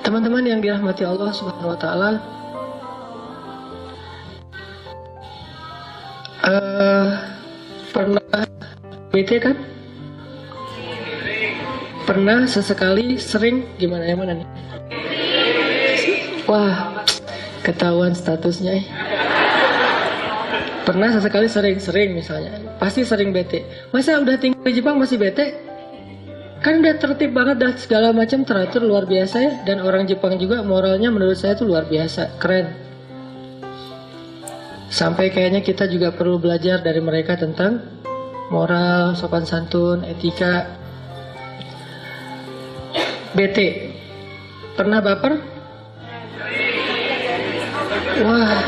Teman-teman yang dirahmati Allah Subhanahu wa taala, pernah bete kan? Pernah, sesekali, sering, gimana yang mana nih? Wah, ketahuan statusnya. Pernah, sesekali, sering misalnya. Pasti sering bete. Masa udah tinggal di Jepang masih bete? Kan udah tertib banget, dah segala macam teratur luar biasa ya. Dan orang Jepang juga moralnya menurut saya tuh luar biasa, keren. Sampai kayaknya kita juga perlu belajar dari mereka tentang moral, sopan santun, etika. Bete, pernah baper? Wah,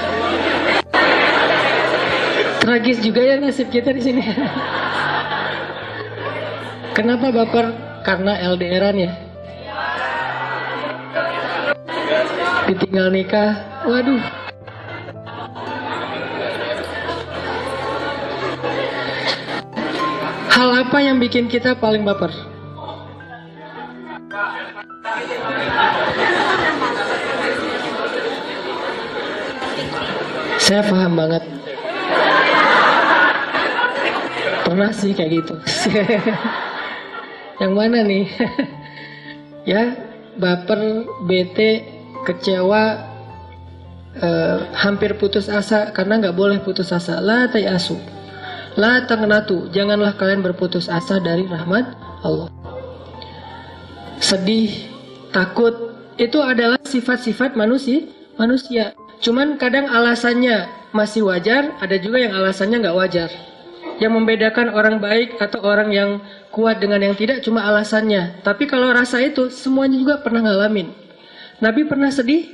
tragis juga ya nasib kita di sini. Kenapa baper? Karena LDRan ya. Ditinggal nikah, waduh. Hal apa yang bikin kita paling baper? Saya paham banget. Pernah sih kayak gitu. Yang mana nih? Ya, baper, bete, kecewa, hampir putus asa. Karena nggak boleh putus asa. La tayasu, la taqnatu. Janganlah kalian berputus asa dari rahmat Allah. Sedih, takut, itu adalah sifat-sifat manusia. Cuman kadang alasannya masih wajar, ada juga yang alasannya nggak wajar. Yang membedakan orang baik atau orang yang kuat dengan yang tidak cuma alasannya. Tapi kalau rasa itu semuanya juga pernah ngalamin. Nabi pernah sedih,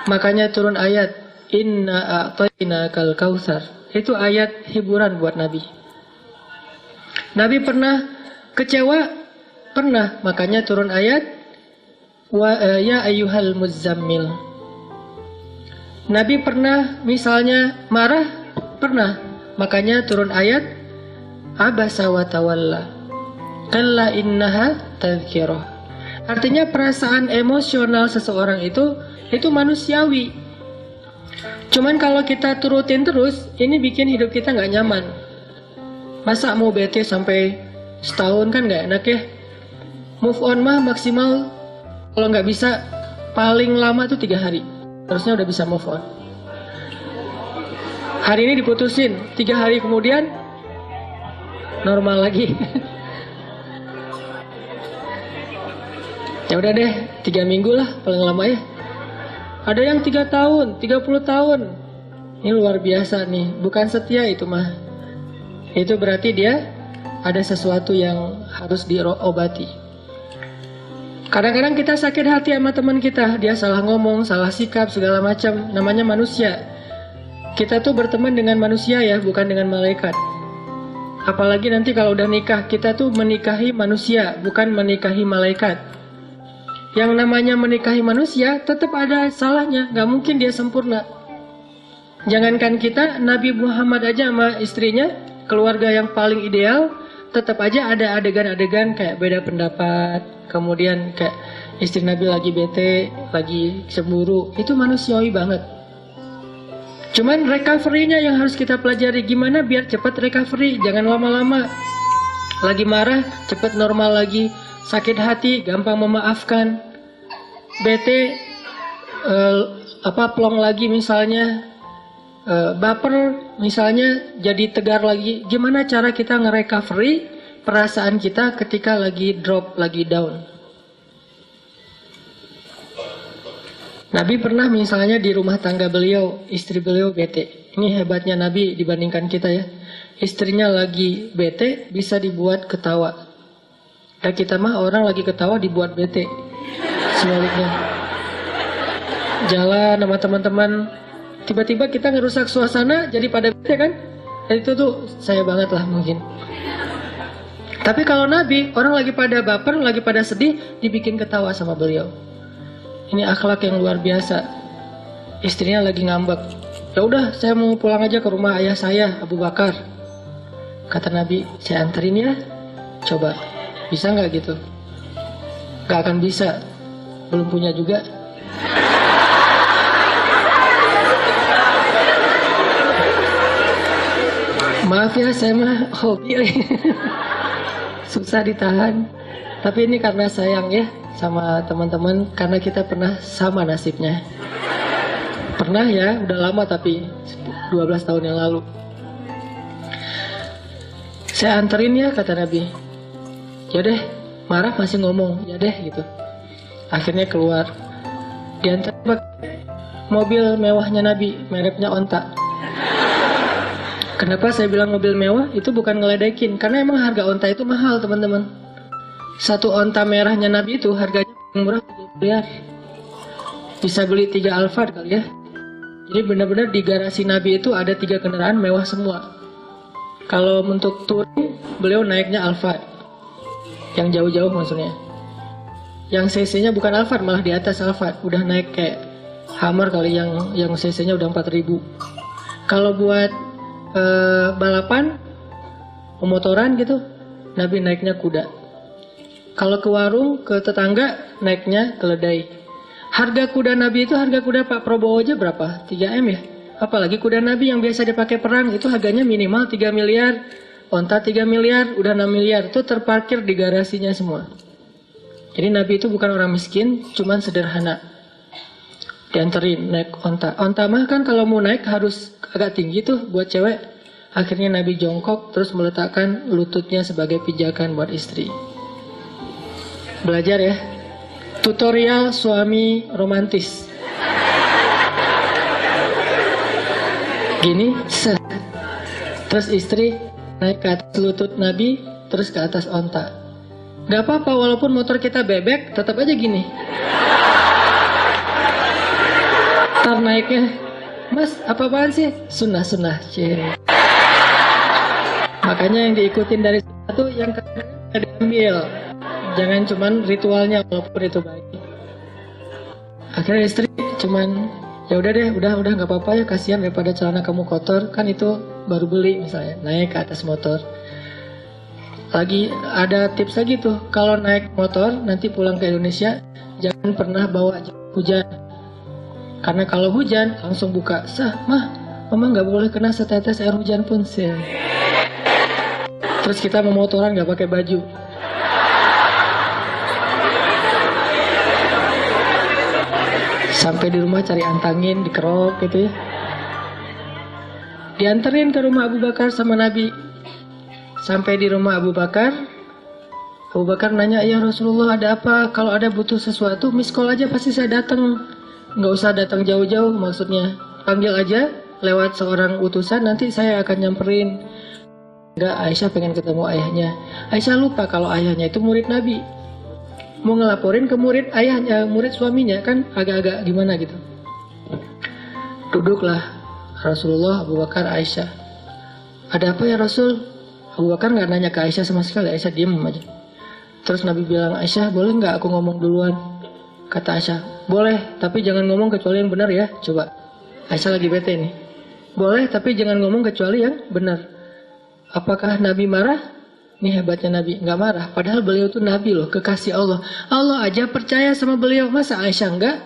makanya turun ayat Inna a'tainakal kautsar. Itu ayat hiburan buat Nabi. Nabi pernah kecewa, pernah, makanya turun ayat ya ayyuhal muzammil. Nabi pernah misalnya marah, pernah, makanya turun ayat abasa wa tawalla kalla innaha tadhkirah. Artinya perasaan emosional seseorang itu manusiawi. Cuman kalau kita turutin terus, ini bikin hidup kita nggak nyaman. Masa mau bete sampai setahun kan nggak enak ya. Move on mah maksimal kalau nggak bisa paling lama tuh 3 hari. Harusnya udah bisa move on. Hari ini diputusin, 3 hari kemudian normal lagi. Ya udah deh, 3 minggu lah paling lama ya. Ada yang 3 tahun, 30 tahun. Ini luar biasa nih, bukan setia itu mah. Itu berarti dia ada sesuatu yang harus diobati. Kadang-kadang kita sakit hati sama teman kita, dia salah ngomong, salah sikap, segala macam, namanya manusia. Kita tuh berteman dengan manusia ya, bukan dengan malaikat. Apalagi nanti kalau udah nikah, kita tuh menikahi manusia, bukan menikahi malaikat. Yang namanya menikahi manusia, tetap ada salahnya, gak mungkin dia sempurna. Jangankan kita, Nabi Muhammad aja sama istrinya, keluarga yang paling ideal, tetap aja ada adegan-adegan kayak beda pendapat. Kemudian kayak istri Nabi lagi bete, lagi cemburu. Itu manusiawi banget. Cuman recovery-nya yang harus kita pelajari. Gimana biar cepat recovery, jangan lama-lama. Lagi marah, cepat normal lagi. Sakit hati, gampang memaafkan. Bete, plong lagi misalnya. Baper misalnya, jadi tegar lagi. Gimana cara kita nge-recovery perasaan kita ketika lagi drop, lagi down. Nabi pernah misalnya di rumah tangga beliau, istri beliau bete. Ini hebatnya Nabi dibandingkan kita ya. Istrinya lagi bete bisa dibuat ketawa. Dan kita mah orang lagi ketawa dibuat bete. Sebaliknya. Jalan sama teman-teman, tiba-tiba kita ngerusak suasana jadi pada bete kan. Itu tuh saya banget lah mungkin. Tapi kalau Nabi, orang lagi pada baper, lagi pada sedih, dibikin ketawa sama beliau. Ini akhlak yang luar biasa. Istrinya lagi ngambek. Ya udah, saya mau pulang aja ke rumah ayah saya, Abu Bakar. Kata Nabi, saya anterin ya. Coba, bisa nggak gitu? Nggak akan bisa. belum punya juga. Maaf ya, saya mah hobi susah ditahan. Tapi ini karena sayang ya sama teman-teman, karena kita pernah sama nasibnya. Pernah ya, udah lama tapi 12 tahun yang lalu. Saya anterin ya, kata Nabi. Ya deh, marah masih ngomong, ya deh gitu. Akhirnya keluar. Diantar mobil mewahnya Nabi, mereknya Onta. Kenapa saya bilang mobil mewah? Itu bukan ngeledekin, karena emang harga onta itu mahal, teman-teman. Satu onta merahnya Nabi itu harganya murah 3 miliar. Bisa beli 3 Alphard kali ya. Jadi benar-benar di garasi Nabi itu ada 3 kendaraan mewah semua. Kalau untuk touring, beliau naiknya Alphard. Yang jauh-jauh maksudnya. Yang cc-nya bukan Alphard, malah di atas Alphard. Udah naik kayak Hummer kali, yang cc-nya udah 4.000. Kalau buat balapan, pemotoran gitu, Nabi naiknya kuda. Kalau ke warung, ke tetangga, naiknya keledai. Harga kuda Nabi itu, harga kuda Pak Prabowo aja berapa? 3M ya? Apalagi kuda Nabi yang biasa dipakai perang, itu harganya minimal 3 miliar. Onta 3 miliar, udah 6 miliar. Itu terparkir di garasinya semua. Jadi Nabi itu bukan orang miskin, cuman sederhana. Dianterin naik onta. Onta mah kan kalau mau naik harus agak tinggi tuh buat cewek. Akhirnya Nabi jongkok terus meletakkan lututnya sebagai pijakan buat istri. Belajar ya. Tutorial suami romantis. Gini, terus istri naik ke atas lutut Nabi, terus ke atas onta. Gak apa-apa, walaupun motor kita bebek, tetap aja gini. Ntar naiknya, Mas, apa-apaan sih? Sunnah-sunnah, Makanya yang diikutin dari satu, yang kedua diambil. Jangan cuman ritualnya, walaupun itu baik. Akhirnya istri cuman, ya udah deh, udah nggak apa-apa ya, kasihan daripada celana kamu kotor, kan itu baru beli misalnya, naik ke atas motor. Lagi ada tips lagi tuh, kalau naik motor nanti pulang ke Indonesia jangan pernah bawa hujan. Karena kalau hujan langsung buka, mah, mama nggak boleh kena setetes air hujan pun sih. Terus kita memotoran nggak pakai baju. Sampai di rumah cari antangin, dikerok gitu ya. Dianterin ke rumah Abu Bakar sama Nabi. Sampai di rumah Abu Bakar nanya, ya Rasulullah ada apa? Kalau ada butuh sesuatu, miss call aja pasti saya datang. Nggak usah datang jauh-jauh, maksudnya panggil aja lewat seorang utusan, nanti saya akan nyamperin. Enggak, Aisyah pengen ketemu ayahnya. Aisyah lupa kalau ayahnya itu murid Nabi. Mau ngelaporin ke murid ayahnya, murid suaminya, kan agak-agak gimana gitu. Duduklah Rasulullah, Abu Bakar, Aisyah. Ada apa ya Rasul? Abu Bakar nggak nanya ke Aisyah sama sekali, Aisyah diem aja. Terus Nabi bilang, Aisyah boleh nggak aku ngomong duluan? Kata Aisyah, boleh, tapi jangan ngomong kecuali yang benar ya. Coba, Aisyah lagi bete nih. Boleh, tapi jangan ngomong kecuali yang benar. Apakah Nabi marah? Ini hebatnya Nabi, nggak marah. Padahal beliau tuh Nabi loh, kekasih Allah. Allah aja percaya sama beliau, masa Aisyah enggak?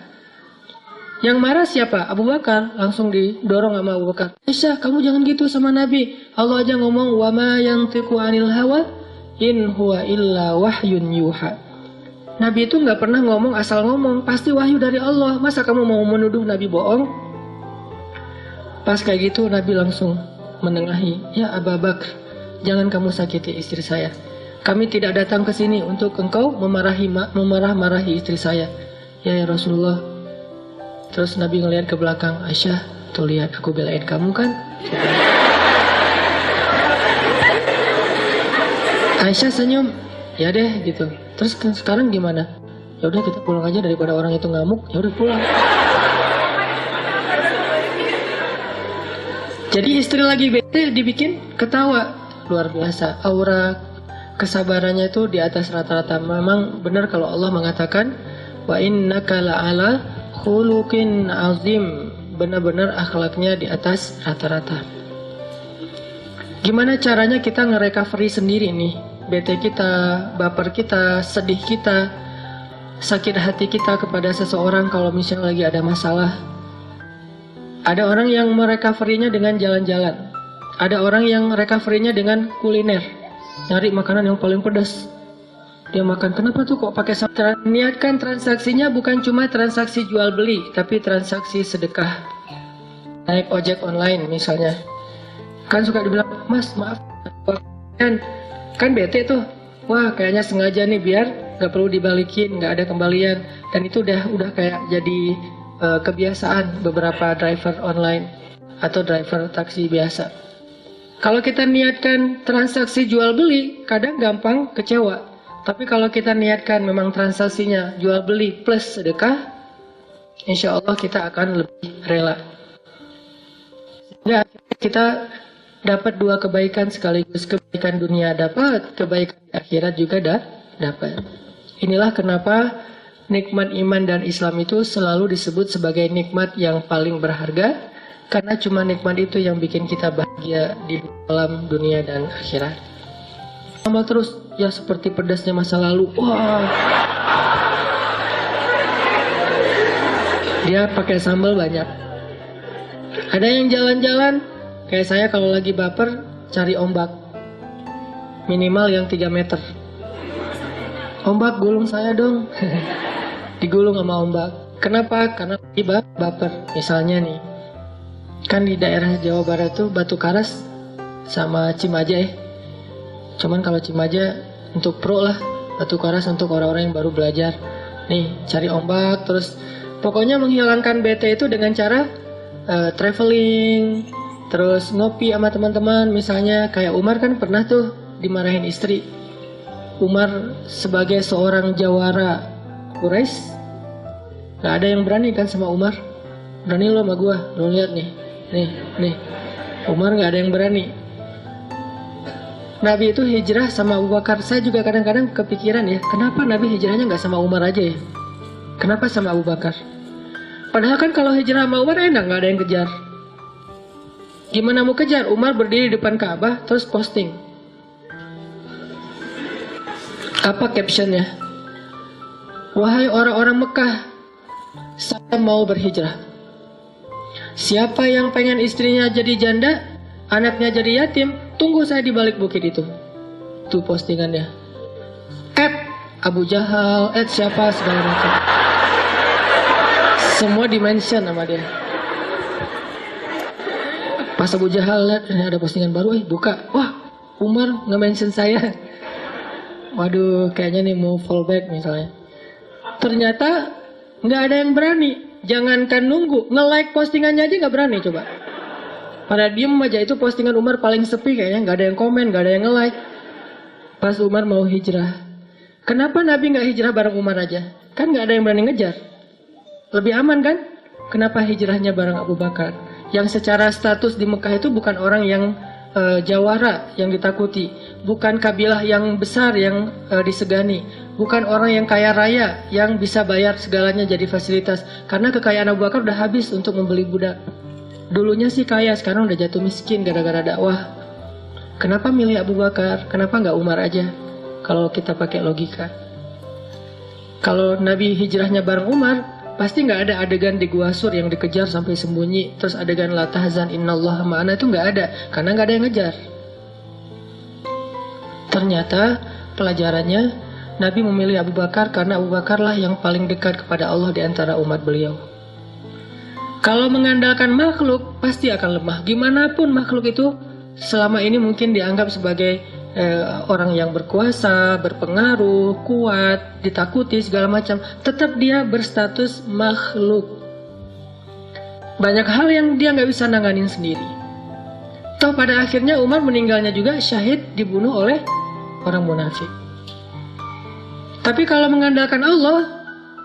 Yang marah siapa? Abu Bakar. Langsung didorong sama Abu Bakar. Aisyah, kamu jangan gitu sama Nabi. Allah aja ngomong, wa ma yantiqu anil hawa in huwa illa wahyun yuha. Nabi itu nggak pernah ngomong asal ngomong, pasti wahyu dari Allah. Masa kamu mau menuduh Nabi bohong? Pas kayak gitu Nabi langsung menengahi, ya Abu Bakar, jangan kamu sakiti istri saya. Kami tidak datang ke sini untuk engkau memarah-marahi istri saya. Ya Rasulullah. Terus Nabi ngelihat ke belakang, Aisyah, tuh lihat aku belain kamu kan? Aisyah senyum, ya deh gitu. Terus sekarang gimana? Ya udah kita pulang aja daripada orang itu ngamuk. Ya udah pulang. Jadi istri lagi bete dibikin ketawa, luar biasa. Aura kesabarannya itu di atas rata-rata. Memang benar kalau Allah mengatakan, wa innaka la'ala khuluqin azim, benar-benar akhlaknya di atas rata-rata. Gimana caranya kita nge-recovery sendiri nih? Bete kita, baper kita, sedih kita. sakit hati kita kepada seseorang kalau misalnya lagi ada masalah. Ada orang yang merecovery-nya dengan jalan-jalan. Ada orang yang recovery-nya dengan kuliner. Nyari makanan yang paling pedas. Dia makan, kenapa tuh kok pakai sambal? Niatkan transaksinya bukan cuma transaksi jual beli, tapi transaksi sedekah. Naik ojek online misalnya. Kan suka dibilang, mas maaf, kan bete tuh. Wah kayaknya sengaja nih biar gak perlu dibalikin, gak ada kembalian. Dan itu udah kayak jadi kebiasaan beberapa driver online atau driver taksi biasa. Kalau kita niatkan transaksi jual beli, kadang gampang kecewa. Tapi kalau kita niatkan memang transaksinya jual beli plus sedekah, insya Allah kita akan lebih rela. Sehingga kita dapat dua kebaikan sekaligus, kebaikan dunia dapat, kebaikan akhirat juga dapat. Inilah kenapa nikmat iman dan Islam itu selalu disebut sebagai nikmat yang paling berharga, karena cuma nikmat itu yang bikin kita bahagia di dalam dunia dan akhirat. Sama terus, ya seperti pedasnya masa lalu. Wah, dia pakai sambal banyak. Ada yang jalan-jalan, kayak saya kalau lagi baper, cari ombak. Minimal yang 3 meter. Ombak gulung saya dong. Digulung sama ombak. Kenapa? Karena lagi baper. Misalnya nih, kan di daerah Jawa Barat tuh Batu Karas sama Cimaja ya. Cuman kalau Cimaja untuk pro lah, Batu Karas untuk orang-orang yang baru belajar. Nih, cari ombak, terus pokoknya menghilangkan bete itu dengan cara traveling, terus ngopi sama teman-teman. Misalnya kayak Umar kan pernah tuh dimarahin istri. Umar sebagai seorang jawara Quraisy, gak ada yang berani kan sama Umar. Berani lo sama gua, lo lihat nih. Umar gak ada yang berani. Nabi itu hijrah sama Abu Bakar. Saya juga kadang-kadang kepikiran ya, kenapa Nabi hijrahnya gak sama Umar aja ya? Kenapa sama Abu Bakar? Padahal kan kalau hijrah sama Umar enak, gak ada yang kejar. Gimana mau kejar? Umar berdiri di depan Ka'bah terus posting. Apa captionnya? Wahai orang-orang Mekah, saya mau berhijrah. Siapa yang pengen istrinya jadi janda, anaknya jadi yatim, tunggu saya di balik bukit itu. Itu postingannya. Abu Jahal, siapa segala macam. Semua dimention sama dia. Pas Abu Jahal lihat ini ada postingan baru, buka. Wah, Umar nge-mention saya. Waduh, kayaknya nih mau fallback misalnya. Ternyata nggak ada yang berani. Jangankan nunggu, nge-like postingannya aja nggak berani coba. Pada diem aja, itu postingan Umar paling sepi kayaknya, nggak ada yang komen, nggak ada yang nge-like. Pas Umar mau hijrah. Kenapa Nabi nggak hijrah bareng Umar aja? Kan nggak ada yang berani ngejar. Lebih aman kan? Kenapa hijrahnya bareng Abu Bakar? Yang secara status di Mekah itu bukan orang yang jawara yang ditakuti, bukan kabilah yang besar yang disegani, bukan orang yang kaya raya yang bisa bayar segalanya jadi fasilitas, karena kekayaan Abu Bakar udah habis untuk membeli budak. Dulunya sih kaya, sekarang udah jatuh miskin gara-gara dakwah. Kenapa milih Abu Bakar? Kenapa nggak Umar aja? Kalau kita pakai logika, kalau Nabi hijrahnya bareng Umar, pasti nggak ada adegan di Gua Sur yang dikejar sampai sembunyi, terus adegan la tahzan innallaha ma'ana, itu nggak ada, karena nggak ada yang ngejar. Ternyata pelajarannya, Nabi memilih Abu Bakar karena Abu Bakarlah yang paling dekat kepada Allah di antara umat beliau. Kalau mengandalkan makhluk, pasti akan lemah. Gimana pun makhluk itu selama ini mungkin dianggap sebagai orang yang berkuasa, berpengaruh, kuat, ditakuti segala macam, tetap dia berstatus makhluk. Banyak hal yang dia nggak bisa nanganin sendiri. Toh pada akhirnya Umar meninggalnya juga syahid, dibunuh oleh orang munafik. Tapi kalau mengandalkan Allah,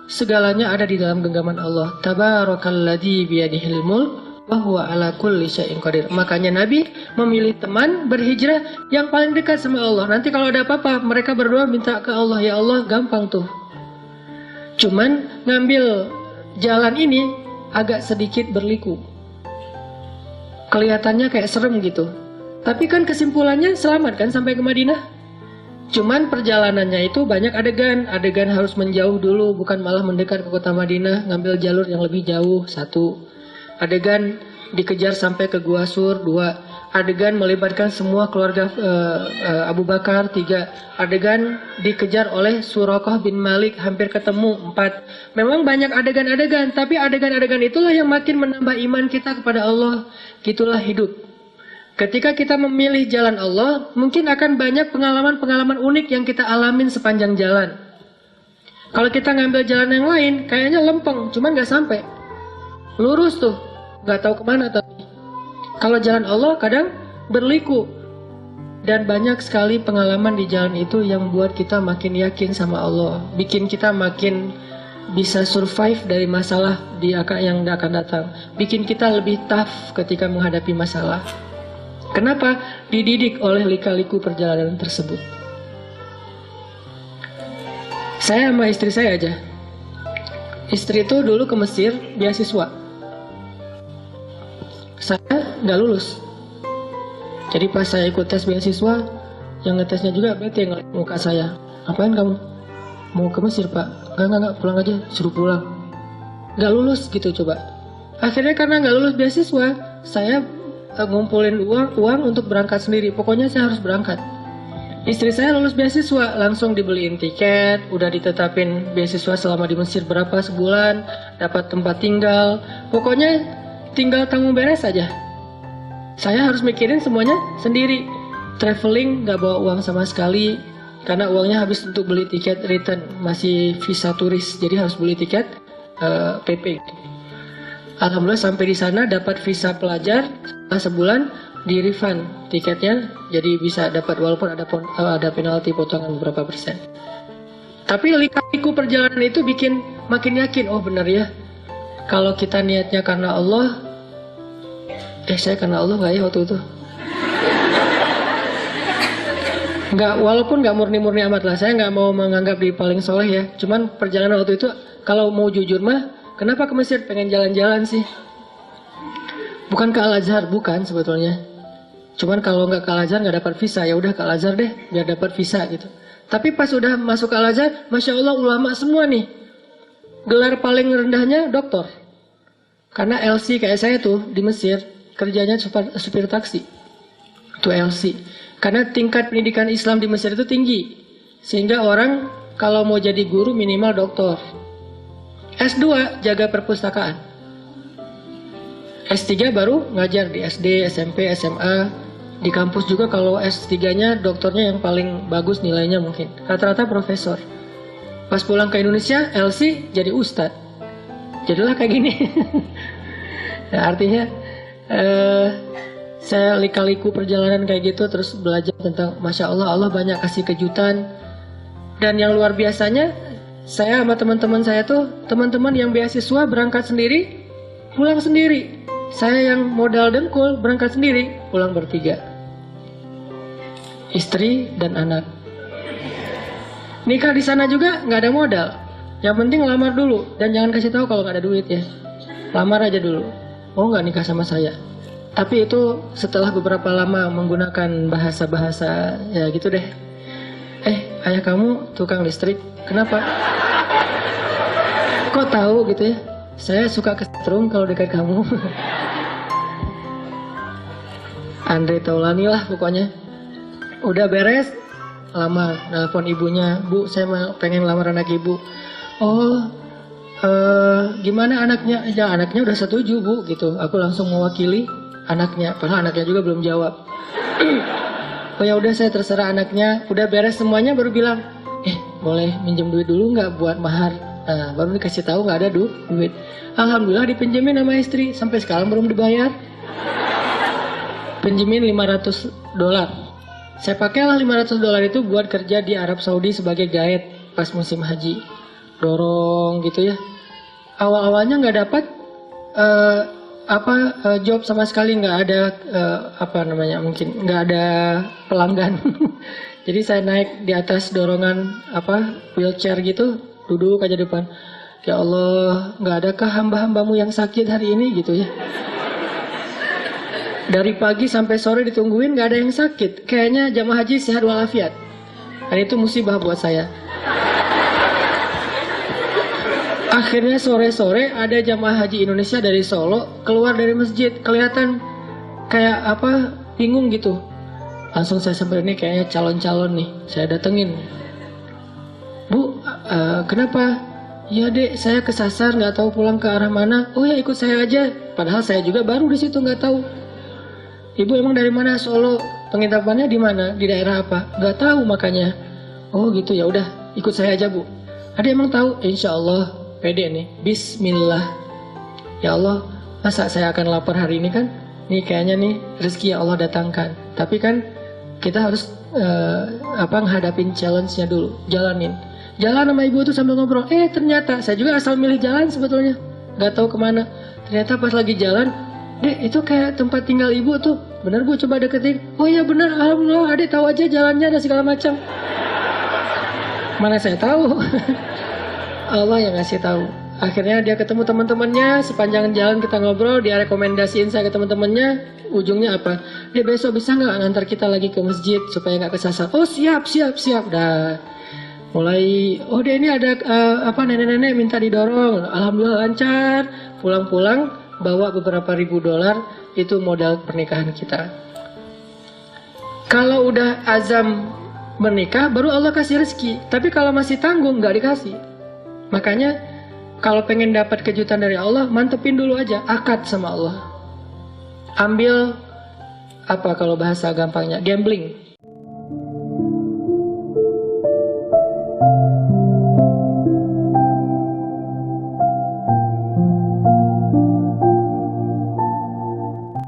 segalanya ada di dalam genggaman Allah. Tabarakalladzi biyadihil mulk wa huwa ala kulli syai'in qadir. Makanya Nabi memilih teman berhijrah yang paling dekat sama Allah. Nanti kalau ada apa-apa, mereka berdua minta ke Allah, ya Allah, gampang tuh. Cuman ngambil jalan ini agak sedikit berliku. Kelihatannya kayak serem gitu. Tapi kan kesimpulannya selamat kan sampai ke Madinah. Cuman perjalanannya itu banyak adegan harus menjauh dulu, bukan malah mendekat ke kota Madinah, ngambil jalur yang lebih jauh, 1. Adegan dikejar sampai ke Gua Sur, 2. Adegan melibatkan semua keluarga Abu Bakar, 3. Adegan dikejar oleh Suraqah bin Malik, hampir ketemu, 4. Memang banyak adegan-adegan, tapi adegan-adegan itulah yang makin menambah iman kita kepada Allah. Gitulah hidup. Ketika kita memilih jalan Allah, mungkin akan banyak pengalaman-pengalaman unik yang kita alamin sepanjang jalan. Kalau kita ngambil jalan yang lain, kayaknya lempeng, cuman nggak sampai. Lurus tuh, nggak tahu kemana tapi. Kalau jalan Allah kadang berliku. Dan banyak sekali pengalaman di jalan itu yang buat kita makin yakin sama Allah. Bikin kita makin bisa survive dari masalah yang akan datang. Bikin kita lebih tough ketika menghadapi masalah. Kenapa? Dididik oleh lika-liku perjalanan tersebut. Saya sama istri saya aja. Istri itu dulu ke Mesir beasiswa. Saya nggak lulus. Jadi pas saya ikut tes beasiswa, yang ngetesnya juga bete ngeliat muka saya. Ngapain kamu? Mau ke Mesir, Pak? Enggak, pulang aja, suruh pulang. Nggak lulus gitu coba. Akhirnya karena nggak lulus beasiswa, saya ngumpulin uang untuk berangkat sendiri. Pokoknya saya harus berangkat. Istri saya lulus beasiswa, langsung dibeliin tiket, udah ditetapin beasiswa selama di Mesir berapa sebulan, dapat tempat tinggal. Pokoknya tinggal tanggung beres saja. Saya harus mikirin semuanya sendiri. Traveling nggak bawa uang sama sekali, karena uangnya habis untuk beli tiket return, masih visa turis, jadi harus beli tiket PP. Alhamdulillah sampai di sana dapat visa pelajar, sebulan di refund tiketnya, jadi bisa dapat walaupun ada penalti potongan beberapa persen. Tapi liku perjalanan itu bikin makin yakin, oh benar ya, kalau kita niatnya karena Allah, saya karena Allah nggak ya waktu itu? Nggak, walaupun nggak murni-murni amat lah, saya nggak mau menganggap diri paling soleh ya. Cuman perjalanan waktu itu, kalau mau jujur mah, kenapa ke Mesir? Pengen jalan-jalan sih. Bukan ke Al-Azhar, bukan sebetulnya. Cuman kalau nggak ke Al-Azhar nggak dapat visa, ya udah ke Al-Azhar deh, biar dapat visa gitu. Tapi pas udah masuk ke Al-Azhar, Masya Allah ulama semua nih. Gelar paling rendahnya doktor. Karena LC kayak saya tuh di Mesir, kerjanya supir taksi. Itu LC. Karena tingkat pendidikan Islam di Mesir itu tinggi. Sehingga orang kalau mau jadi guru minimal doktor. S2 jaga perpustakaan. S3 baru ngajar di SD, SMP, SMA. Di kampus juga kalau S3-nya doktornya yang paling bagus nilainya mungkin. Rata-rata profesor. Pas pulang ke Indonesia, LC jadi ustadz. Jadilah kayak gini. Nah, artinya saya lika-liku perjalanan kayak gitu, terus belajar tentang Masya Allah, Allah banyak kasih kejutan. Dan yang luar biasanya, saya sama teman-teman saya tuh, teman-teman yang beasiswa berangkat sendiri, pulang sendiri. Saya yang modal dengkul berangkat sendiri, pulang bertiga. Istri dan anak. Nikah di sana juga nggak ada modal. Yang penting lamar dulu, dan jangan kasih tahu kalau nggak ada duit ya. Lamar aja dulu. Oh nggak nikah sama saya. Tapi itu setelah beberapa lama menggunakan bahasa-bahasa ya gitu deh. Ayah kamu tukang listrik, kenapa? Kok tahu gitu ya? Saya suka kesetrum kalau dekat kamu. Andre Taulani lah pokoknya. Udah beres, lamar, nelpon ibunya, Bu saya pengen lamar anak ibu. Oh, gimana anaknya? Ya anaknya udah setuju Bu gitu. Aku langsung mewakili anaknya, padahal anaknya juga belum jawab. Oh ya udah saya terserah anaknya. Udah beres semuanya baru bilang, boleh minjem duit dulu nggak buat mahar? Nah, baru dikasih tahu nggak ada duit. Alhamdulillah dipinjemin sama istri, sampai sekarang belum dibayar. Pinjemin $500. Saya pakailah $500 itu buat kerja di Arab Saudi sebagai guide pas musim haji. Dorong gitu ya. Awal-awalnya nggak dapat job sama sekali, nggak ada mungkin nggak ada pelanggan. Jadi saya naik di atas dorongan wheelchair gitu, duduk aja depan. Ya Allah, nggak adakah hamba-hambamu yang sakit hari ini gitu ya. Dari pagi sampai sore ditungguin nggak ada yang sakit. Kayaknya jamaah haji sehat walafiat. Dan itu musibah buat saya. Akhirnya sore-sore ada jamaah haji Indonesia dari Solo keluar dari masjid, kelihatan kayak apa, bingung gitu. Langsung saya samperin, nih kayaknya calon-calon nih, saya datengin. Bu, kenapa? Ya dek, saya kesasar, nggak tahu pulang ke arah mana. Oh ya ikut saya aja. Padahal saya juga baru di situ, nggak tahu. Ibu emang dari mana? Solo. Penginapannya di mana? Di daerah apa? Nggak tahu makanya. Oh gitu, ya udah, ikut saya aja bu. Ada emang tahu? Insya Allah, pede nih. Bismillah. Ya Allah, masa saya akan lapar hari ini kan? Nih kayaknya nih rezeki yang Allah datangkan. Tapi kan kita harus ngadapin challenge-nya dulu, jalanin. Jalan sama ibu tuh sambil ngobrol. Ternyata saya juga asal milih jalan sebetulnya, nggak tahu kemana. Ternyata pas lagi jalan, dek itu kayak tempat tinggal ibu tuh. Bener bu, coba deketin. Oh ya bener, alhamdulillah. Adek tahu aja jalannya dan segala macam. Mana saya tahu. Allah yang ngasih tahu. Akhirnya dia ketemu teman-temannya. Sepanjang jalan kita ngobrol, dia rekomendasiin saya ke teman-temannya. Ujungnya apa? Dia besok bisa nggak ngantar kita lagi ke masjid supaya nggak kesasar? Oh siap. Dah. Mulai, dia ini ada nenek-nenek minta didorong. Alhamdulillah lancar. Pulang-pulang bawa beberapa ribu dolar, itu modal pernikahan kita. Kalau udah azam menikah, baru Allah kasih rezeki. Tapi kalau masih tanggung, nggak dikasih. Makanya kalau pengen dapat kejutan dari Allah, mantepin dulu aja akad sama Allah. Ambil kalau bahasa gampangnya, gambling.